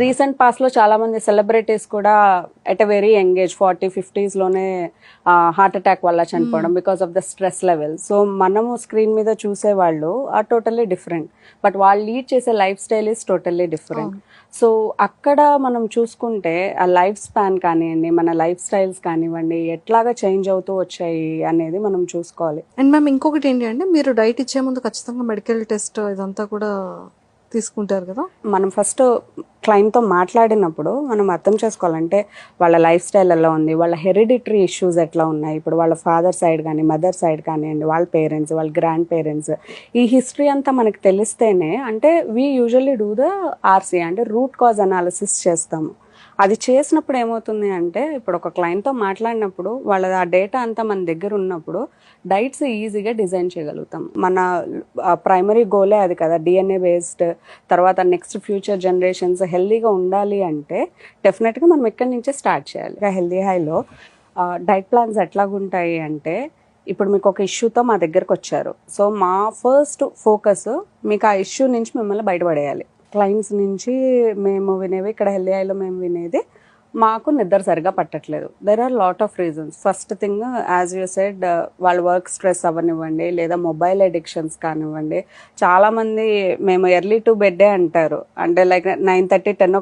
Recent past లో చాలా మంది సెలబ్రిటీస్ కూడా at a very young age 40-50s లోనే హార్ట్ అటాక్ వల్ల చనిపోవడం because of the stress level. So మనము స్క్రీన్ మీద చూసే వాళ్ళు ఆర్ టోటల్లీ డిఫరెంట్, బట్ వాళ్ళు లీడ్ చేసే life style is totally different. So అక్కడ మనం చూసుకుంటే ఆ లైఫ్ స్పాన్ కానివ్వండి, మన లైఫ్ స్టైల్స్ కానివ్వండి, ఎట్లాగా చేంజ్ అవుతూ వచ్చాయి అనేది మనం చూసుకోవాలి. అండ్ మ్యామ్ ఇంకొకటి ఏంటి అంటే, మీరు డైట్ ఇచ్చే ముందు ఖచ్చితంగా మెడికల్ టెస్ట్ ఇదంతా కూడా తీసుకుంటారు కదా? మనం ఫస్ట్ క్లయింట్తో మాట్లాడినప్పుడు మనం అర్థం చేసుకోవాలంటే వాళ్ళ లైఫ్ స్టైల్ ఎలా ఉంది, వాళ్ళ హెరిడిటరీ ఇష్యూస్ ఎట్లా ఉన్నాయి, ఇప్పుడు వాళ్ళ ఫాదర్ సైడ్ కానీ మదర్ సైడ్ కానివ్వండి, వాళ్ళ పేరెంట్స్, వాళ్ళ గ్రాండ్ పేరెంట్స్, ఈ హిస్టరీ అంతా మనకు తెలిస్తేనే, అంటే we usually do the RC అంటే రూట్ కాజ్ అనాలిసిస్ చేస్తాము. అది చేసినప్పుడు ఏమవుతుంది అంటే, ఇప్పుడు ఒక క్లయింట్తో మాట్లాడినప్పుడు వాళ్ళ ఆ డేటా అంతా మన దగ్గర ఉన్నప్పుడు డైట్స్ ఈజీగా డిజైన్ చేయగలుగుతాం. మన ప్రైమరీ గోలే అది కదా, డిఎన్ఏ బేస్డ్. తర్వాత నెక్స్ట్ ఫ్యూచర్ జనరేషన్స్ హెల్దీగా ఉండాలి అంటే డెఫినెట్గా మనం ఎక్కడి నుంచే స్టార్ట్ చేయాలి. హెల్దీ హైలో డైట్ ప్లాన్స్ ఎట్లాగుంటాయి అంటే, ఇప్పుడు మీకు ఒక ఇష్యూతో మా దగ్గరకు వచ్చారు. సో మా ఫస్ట్ ఫోకస్ మీకు ఆ ఇష్యూ నుంచి మిమ్మల్ని బయటపడేయాలి. క్లయింట్స్ నుంచి మేము వినేవి, ఇక్కడ హెల్దీ ఐలో మేము వినేది, మాకు నిద్ర సరిగా పట్టట్లేదు. There are lot of reasons. First thing, as you said, వాళ్ళ వర్క్ స్ట్రెస్ అవ్వనివ్వండి, లేదా మొబైల్ అడిక్షన్స్ కానివ్వండి. చాలామంది మేము ఎర్లీ టు బెడ్డే అంటారు, అంటే లైక్ 9:30-10